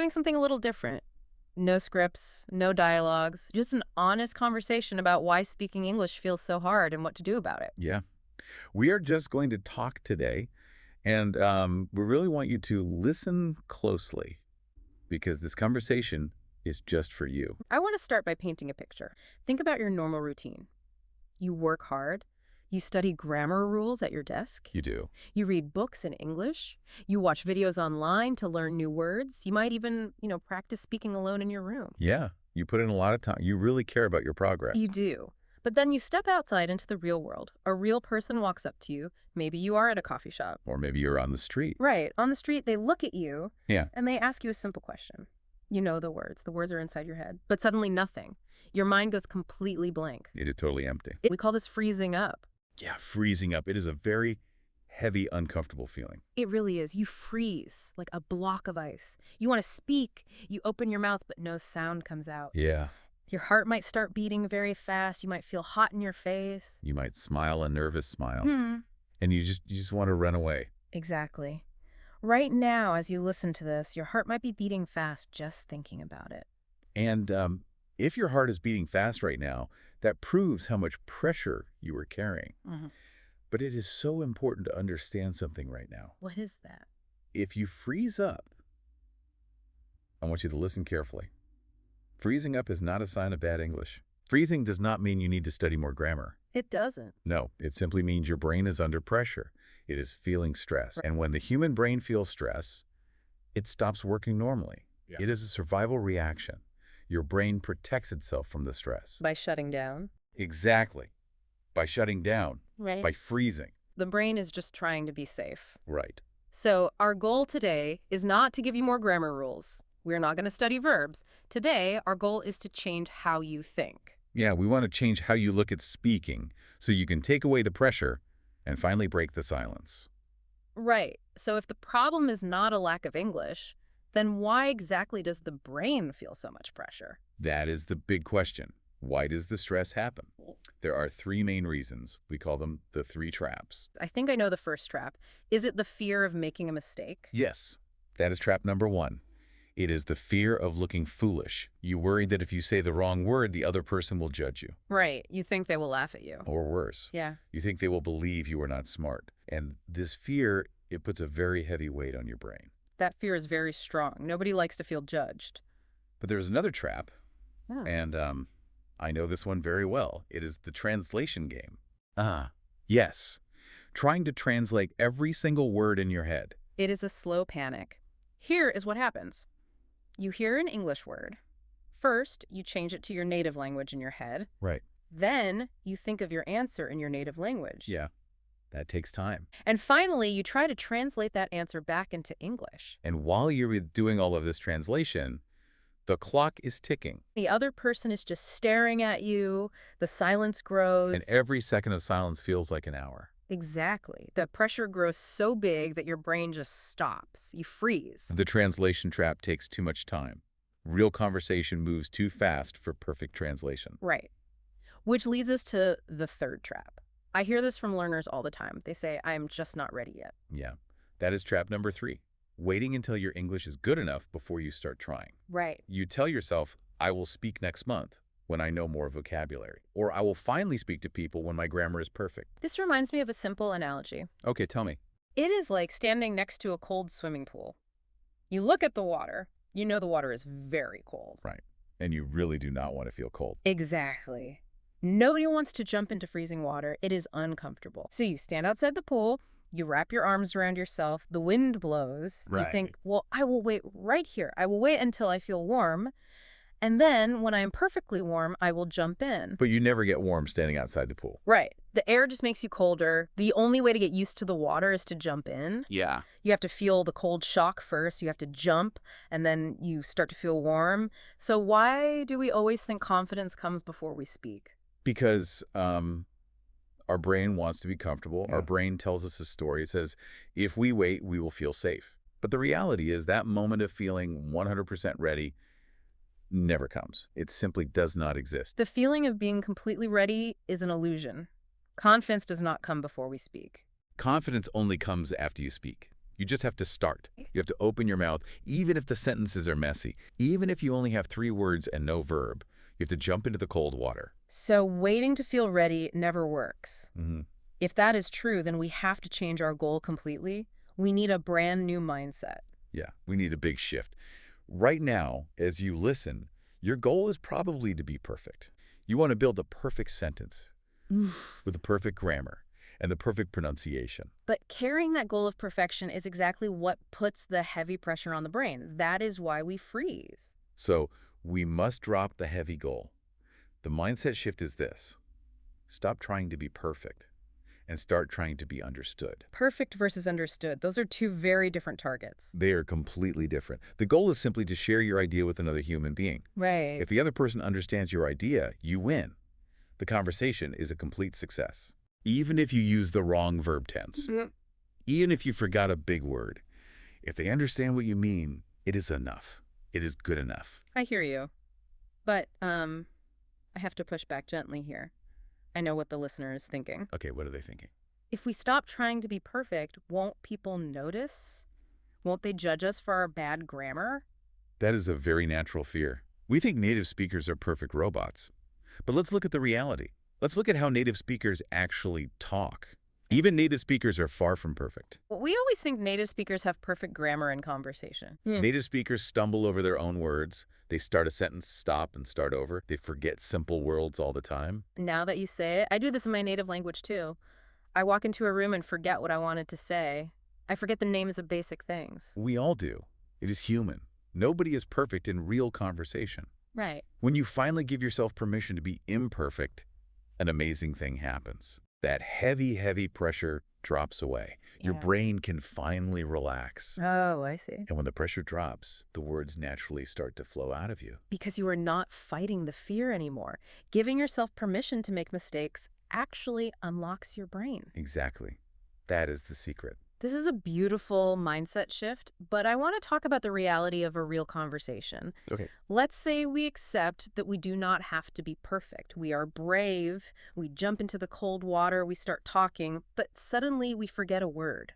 doing something a little different. No scripts, no dialogues, just an honest conversation about why speaking English feels so hard and what to do about it. Yeah. We are just going to talk today, and we really want you to listen closely because this conversation is just for you. I want to start by painting a picture. Think about your normal routine. You work hard. You study grammar rules at your desk. You do. You read books in English. You watch videos online to learn new words. You might even, practice speaking alone in your room. Yeah. You put in a lot of time. You really care about your progress. You do. But then you step outside into the real world. A real person walks up to you. Maybe you are at a coffee shop. Or maybe you're on the street. Right. On the street, they look at you. Yeah. And they ask you a simple question. You know the words. The words are inside your head. But suddenly nothing. Your mind goes completely blank. It is totally empty. We call this freezing up. Yeah, freezing up. It is a very heavy, uncomfortable feeling. It really is. You freeze like a block of ice. You want to speak. You open your mouth, but no sound comes out. Yeah. Your heart might start beating very fast. You might feel hot in your face. You might smile a nervous smile. Hmm. And you just want to run away. Exactly. Right now, as you listen to this, your heart might be beating fast just thinking about it. And if your heart is beating fast right now, that proves how much pressure you are carrying. Mm-hmm. But it is so important to understand something right now. What is that? If you freeze up, I want you to listen carefully. Freezing up is not a sign of bad English. Freezing does not mean you need to study more grammar. It doesn't. No, it simply means your brain is under pressure. It is feeling stress. Right. And when the human brain feels stress, it stops working normally. Yeah. It is a survival reaction. Your brain protects itself from the stress. By shutting down. Exactly. By shutting down. Right. By freezing. The brain is just trying to be safe. Right. So our goal today is not to give you more grammar rules. We're not going to study verbs. Today, our goal is to change how you think. Yeah, we want to change how you look at speaking so you can take away the pressure and finally break the silence. Right. So if the problem is not a lack of English, then why exactly does the brain feel so much pressure? That is the big question. Why does the stress happen? There are three main reasons. We call them the three traps. I think I know the first trap. Is it the fear of making a mistake? Yes, that is trap number one. It is the fear of looking foolish. You worry that if you say the wrong word, the other person will judge you. Right. You think they will laugh at you. Or worse. Yeah. You think they will believe you are not smart. And this fear, it puts a very heavy weight on your brain. That fear is very strong. Nobody likes to feel judged. But there's another trap, Oh. and I know this one very well. It is the translation game. Yes. Trying to translate every single word in your head. It is a slow panic. Here is what happens. You hear an English word. First, you change it to your native language in your head. Right. Then, you think of your answer in your native language. Yeah. That takes time. And finally, you try to translate that answer back into English. And while you're doing all of this translation, the clock is ticking. The other person is just staring at you. The silence grows. And every second of silence feels like an hour. Exactly. The pressure grows so big that your brain just stops. You freeze. The translation trap takes too much time. Real conversation moves too fast for perfect translation. Right. Which leads us to the third trap. I hear this from learners all the time. They say, I'm just not ready yet. Yeah. That is trap number 3. Waiting until your English is good enough before you start trying. Right. You tell yourself, I will speak next month when I know more vocabulary. Or I will finally speak to people when my grammar is perfect. This reminds me of a simple analogy. Okay, tell me. It is like standing next to a cold swimming pool. You look at the water. You know the water is very cold. Right. And you really do not want to feel cold. Exactly. Nobody wants to jump into freezing water. It is uncomfortable. So you stand outside the pool. You wrap your arms around yourself. The wind blows. You Right. think, well, I will wait right here. I will wait until I feel warm. And then when I am perfectly warm, I will jump in. But you never get warm standing outside the pool. Right. The air just makes you colder. The only way to get used to the water is to jump in. Yeah. You have to feel the cold shock first. You have to jump, and then you start to feel warm. So why do we always think confidence comes before we speak? Because our brain wants to be comfortable. Yeah. Our brain tells us a story. It says, if we wait, we will feel safe. But the reality is that moment of feeling 100% ready never comes. It simply does not exist. The feeling of being completely ready is an illusion. Confidence does not come before we speak. Confidence only comes after you speak. You just have to start. You have to open your mouth, even if the sentences are messy. Even if you only have 3 words and no verb, you have to jump into the cold water. So waiting to feel ready never works. hmm If that is true, then we have to change our goal completely. We need a brand new mindset. Yeah, we need a big shift. Right now, as you listen, your goal is probably to be perfect. You want to build the perfect sentence with the perfect grammar and the perfect pronunciation. But carrying that goal of perfection is exactly what puts the heavy pressure on the brain. That is why we freeze. So we must drop the heavy goal. The mindset shift is this. Stop trying to be perfect and start trying to be understood. Perfect versus understood. Those are two very different targets. They are completely different. The goal is simply to share your idea with another human being. Right. If the other person understands your idea, you win. The conversation is a complete success. Even if you use the wrong verb tense, even if you forgot a big word, if they understand what you mean, it is enough. It is good enough. I hear you. But, I have to push back gently here. I know what the listener is thinking. Okay, what are they thinking? If we stop trying to be perfect, won't people notice? Won't they judge us for our bad grammar? That is a very natural fear. We think native speakers are perfect robots. But let's look at the reality. Let's look at how native speakers actually talk. Even native speakers are far from perfect. Well, we always think native speakers have perfect grammar in conversation. Native speakers stumble over their own words. They start a sentence, stop, and start over. They forget simple words all the time. Now that you say it, I do this in my native language too. I walk into a room and forget what I wanted to say. I forget the names of basic things. We all do. It is human. Nobody is perfect in real conversation. Right. When you finally give yourself permission to be imperfect, an amazing thing happens. That heavy, heavy pressure drops away. Your Yeah. brain can finally relax. Oh, I see. And when the pressure drops, the words naturally start to flow out of you. Because you are not fighting the fear anymore. Giving yourself permission to make mistakes actually unlocks your brain. Exactly. That is the secret. This is a beautiful mindset shift, but I want to talk about the reality of a real conversation. Okay. Let's say we accept that we do not have to be perfect. We are brave, we jump into the cold water, we start talking, but suddenly we forget a word.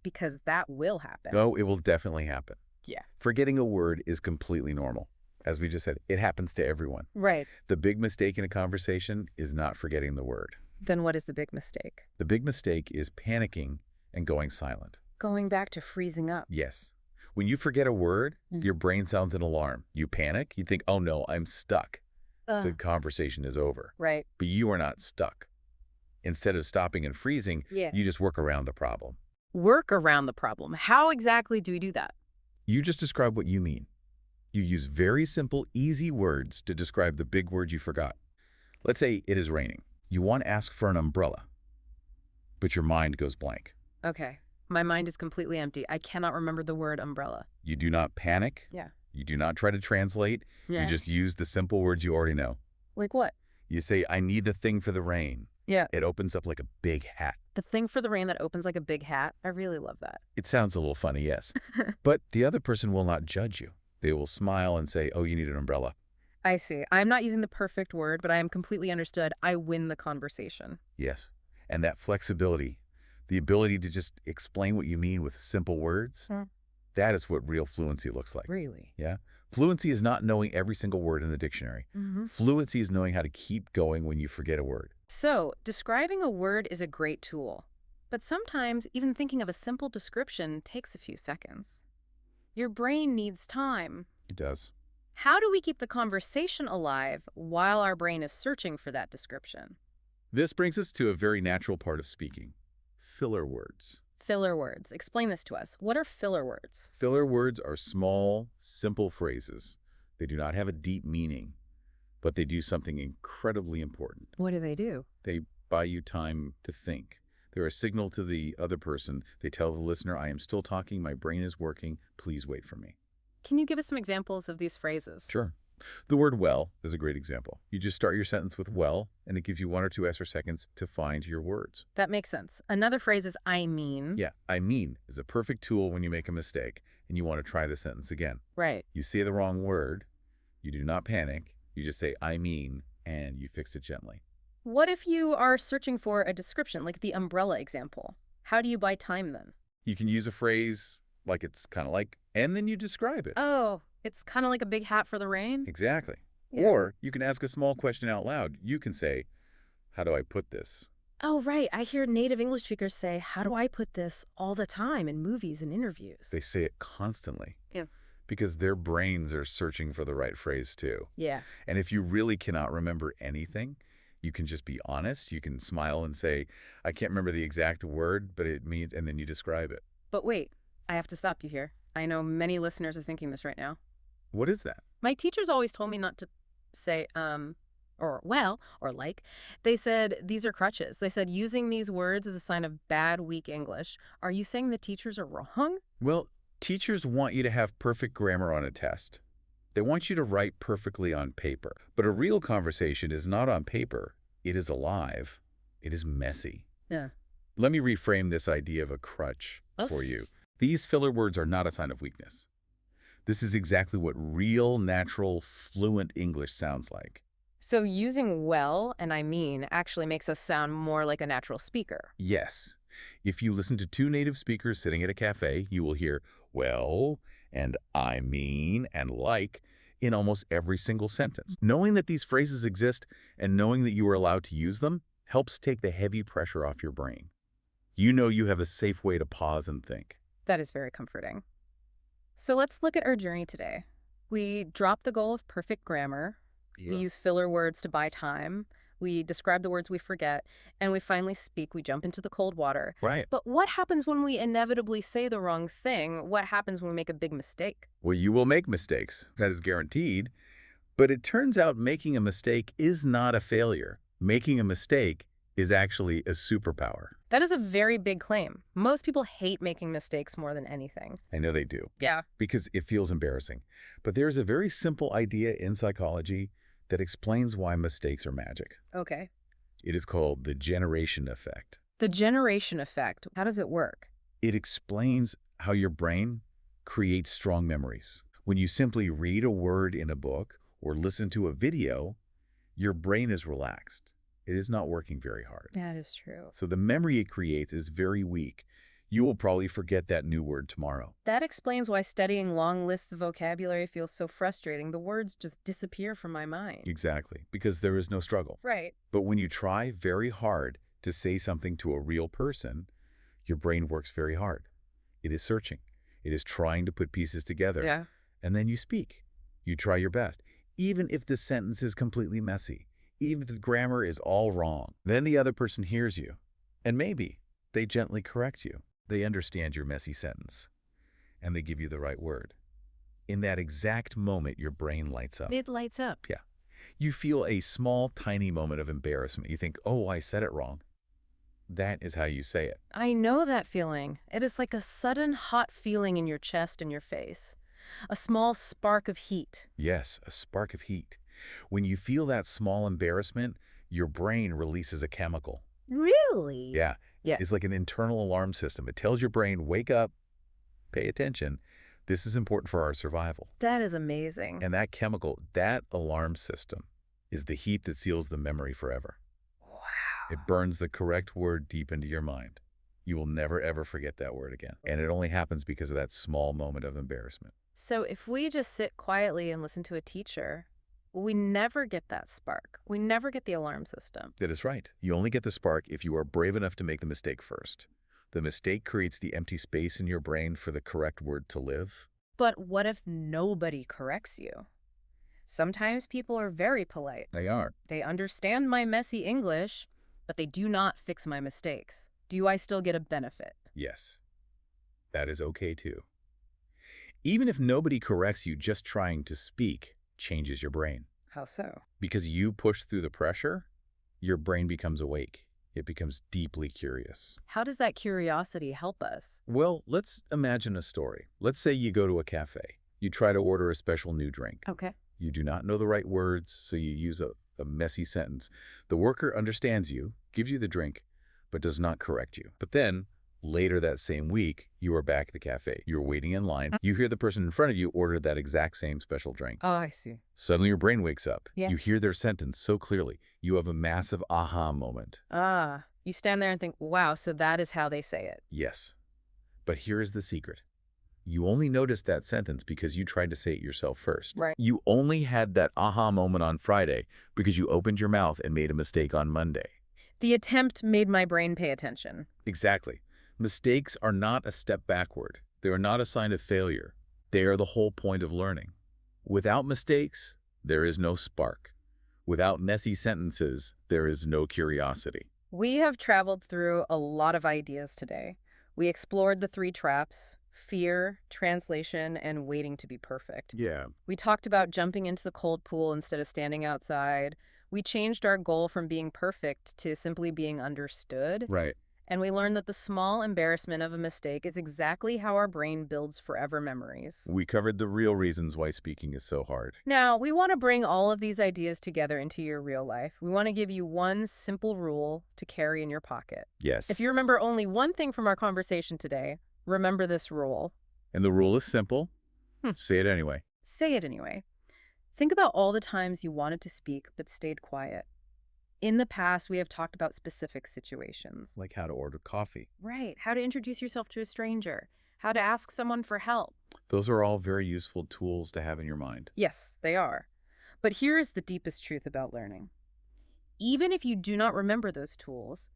Because that will happen. Oh, it will definitely happen. Yeah. Forgetting a word is completely normal. As we just said, it happens to everyone. Right. The big mistake in a conversation is not forgetting the word. Then what is the big mistake? The big mistake is panicking and going silent. Going back to freezing up. Yes. When you forget a word, your brain sounds an alarm. You panic. You think, oh no, I'm stuck. The conversation is over. Right. But you are not stuck. Instead of stopping and freezing, Yeah. you just work around the problem. Work around the problem. How exactly do we do that? You just describe what you mean. You use very simple, easy words to describe the big word you forgot. Let's say it is raining. You want to ask for an umbrella, but your mind goes blank. Okay. My mind is completely empty. I cannot remember the word umbrella. You do not panic. Yeah. You do not try to translate. Yeah. You just use the simple words you already know. Like what? You say, I need the thing for the rain. Yeah. It opens up like a big hat. The thing for the rain that opens like a big hat. I really love that. It sounds a little funny, yes. But the other person will not judge you. They will smile and say, oh, you need an umbrella. I see. I'm not using the perfect word, but I am completely understood. I win the conversation. Yes. And that flexibility, the ability to just explain what you mean with simple words, that is what real fluency looks like. Really? Yeah. Fluency is not knowing every single word in the dictionary. Fluency is knowing how to keep going when you forget a word. So, describing a word is a great tool. But sometimes, even thinking of a simple description takes a few seconds. Your brain needs time. It does. How do we keep the conversation alive while our brain is searching for that description? This brings us to a very natural part of speaking, filler words. Filler words. Explain this to us. What are filler words? Filler words are small, simple phrases. They do not have a deep meaning, but they do something incredibly important. What do they do? They buy you time to think. They're a signal to the other person. They tell the listener, I am still talking, my brain is working, please wait for me. Can you give us some examples of these phrases? Sure. The word well is a great example. You just start your sentence with well, and it gives you 1 or 2 extra seconds to find your words. That makes sense. Another phrase is I mean. Yeah, I mean is a perfect tool when you make a mistake and you want to try the sentence again. Right. You say the wrong word, you do not panic, you just say I mean, and you fix it gently. What if you are searching for a description, like the umbrella example? How do you buy time then? You can use a phrase like it's kind of like, and then you describe it. Oh, it's kind of like a big hat for the rain? Exactly. Yeah. Or you can ask a small question out loud. You can say, how do I put this? Oh, right. I hear native English speakers say, how do I put this all the time in movies and interviews? They say it constantly Yeah. because their brains are searching for the right phrase too. Yeah. And if you really cannot remember anything, you can just be honest. You can smile and say, I can't remember the exact word, but it means, and then you describe it. But wait, I have to stop you here. I know many listeners are thinking this right now. What is that? My teachers always told me not to say, or well, or like. They said these are crutches. They said using these words is a sign of bad, weak English. Are you saying the teachers are wrong? Well, teachers want you to have perfect grammar on a test. They want you to write perfectly on paper. But a real conversation is not on paper. It is alive. It is messy. Yeah. Let me reframe this idea of a crutch for you. These filler words are not a sign of weakness. This is exactly what real, natural, fluent English sounds like. So using well and I mean actually makes us sound more like a natural speaker. Yes. If you listen to two native speakers sitting at a cafe, you will hear well and I mean and like in almost every single sentence. Knowing that these phrases exist and knowing that you are allowed to use them helps take the heavy pressure off your brain. You know you have a safe way to pause and think. That is very comforting. So let's look at our journey today. We drop the goal of perfect grammar. Yeah. We use filler words to buy time. We describe the words we forget. And we finally speak. We jump into the cold water. Right. But what happens when we inevitably say the wrong thing? What happens when we make a big mistake? Well, you will make mistakes. That is guaranteed. But it turns out making a mistake is not a failure. Making a mistake is actually a superpower. That is a very big claim. Most people hate making mistakes more than anything. I know they do. Yeah. Because it feels embarrassing. But there's a very simple idea in psychology that explains why mistakes are magic. Okay. It is called the generation effect. The generation effect. How does it work? It explains how your brain creates strong memories. When you simply read a word in a book or listen to a video, your brain is relaxed. It is not working very hard. That is true. So the memory it creates is very weak. You will probably forget that new word tomorrow. That explains why studying long lists of vocabulary feels so frustrating. The words just disappear from my mind. Exactly, because there is no struggle. Right. But when you try very hard to say something to a real person, your brain works very hard. It is searching. It is trying to put pieces together. Yeah. And then you speak. You try your best, even if the sentence is completely messy, even if the grammar is all wrong. Then the other person hears you, and maybe they gently correct you. They understand your messy sentence, and they give you the right word. In that exact moment, your brain lights up. It lights up. Yeah. You feel a small, tiny moment of embarrassment. You think, oh, I said it wrong. That is how you say it. I know that feeling. It is like a sudden hot feeling in your chest and your face. A small spark of heat. Yes, a spark of heat. When you feel that small embarrassment, your brain releases a chemical. Really? Yeah. Yeah. It's like an internal alarm system. It tells your brain, wake up, pay attention. This is important for our survival. That is amazing. And that chemical, that alarm system, is the heat that seals the memory forever. Wow. It burns the correct word deep into your mind. You will never, ever forget that word again. And it only happens because of that small moment of embarrassment. So if we just sit quietly and listen to a teacher, we never get that spark. We never get the alarm system. That is right. You only get the spark if you are brave enough to make the mistake first. The mistake creates the empty space in your brain for the correct word to live. But what if nobody corrects you? Sometimes people are very polite. They are. They understand my messy English, but they do not fix my mistakes. Do I still get a benefit? Yes. That is okay too. Even if nobody corrects you, just trying to speak changes your brain. How so? Because you push through the pressure, your brain becomes awake. It becomes deeply curious. How does that curiosity help us? Well, let's imagine a story. Let's say you go to a cafe. You try to order a special new drink. Okay. You do not know the right words, so you use a messy sentence. The worker understands you, gives you the drink, but does not correct you. But then, later that same week, you are back at the cafe. You're waiting in line. You hear the person in front of you order that exact same special drink. Oh, I see. Suddenly your brain wakes up. Yeah. You hear their sentence so clearly. You have a massive aha moment. You stand there and think, wow, so that is how they say it. Yes. But here is the secret. You only noticed that sentence because you tried to say it yourself first. Right. You only had that aha moment on Friday because you opened your mouth and made a mistake on Monday. The attempt made my brain pay attention. Exactly. Mistakes are not a step backward. They are not a sign of failure. They are the whole point of learning. Without mistakes, there is no spark. Without messy sentences, there is no curiosity. We have traveled through a lot of ideas today. We explored the three traps: fear, translation, and waiting to be perfect. Yeah. We talked about jumping into the cold pool instead of standing outside. We changed our goal from being perfect to simply being understood. Right. And we learned that the small embarrassment of a mistake is exactly how our brain builds forever memories. We covered the real reasons why speaking is so hard. Now, we want to bring all of these ideas together into your real life. We want to give you one simple rule to carry in your pocket. Yes. If you remember only one thing from our conversation today, remember this rule. And the rule is simple. Hmm. Say it anyway. Say it anyway. Think about all the times you wanted to speak but stayed quiet. In the past, we have talked about specific situations. Like how to order coffee. Right. How to introduce yourself to a stranger. How to ask someone for help. Those are all very useful tools to have in your mind. Yes, they are. But here is the deepest truth about learning. Even if you do not remember those tools,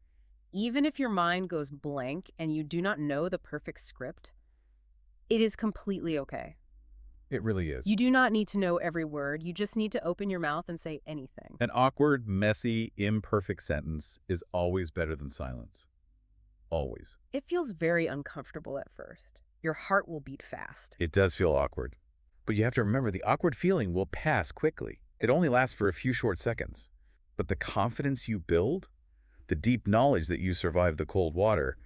even if your mind goes blank and you do not know the perfect script, it is completely okay. It really is. You do not need to know every word. You just need to open your mouth and say anything. An awkward, messy, imperfect sentence is always better than silence. Always. It feels very uncomfortable at first. Your heart will beat fast. It does feel awkward. But you have to remember the awkward feeling will pass quickly. It only lasts for a few short seconds. But the confidence you build, the deep knowledge that you survived the cold water,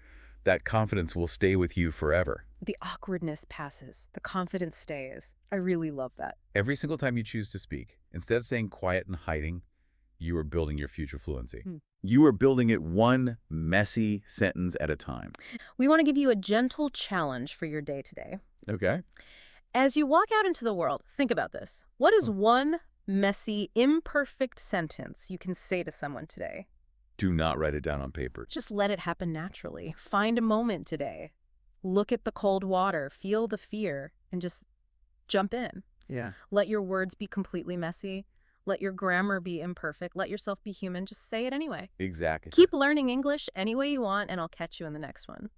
that confidence will stay with you forever. The awkwardness passes. The confidence stays. I really love that. Every single time you choose to speak, instead of staying quiet and hiding, you are building your future fluency. You are building it one messy sentence at a time. We want to give you a gentle challenge for your day today. Okay. As you walk out into the world, think about this. What is one messy, imperfect sentence you can say to someone today? Do not write it down on paper. Just let it happen naturally. Find a moment today. Look at the cold water, feel the fear, and just jump in. Yeah. Let your words be completely messy. Let your grammar be imperfect. Let yourself be human. Just say it anyway. Exactly. Keep learning English any way you want, and I'll catch you in the next one.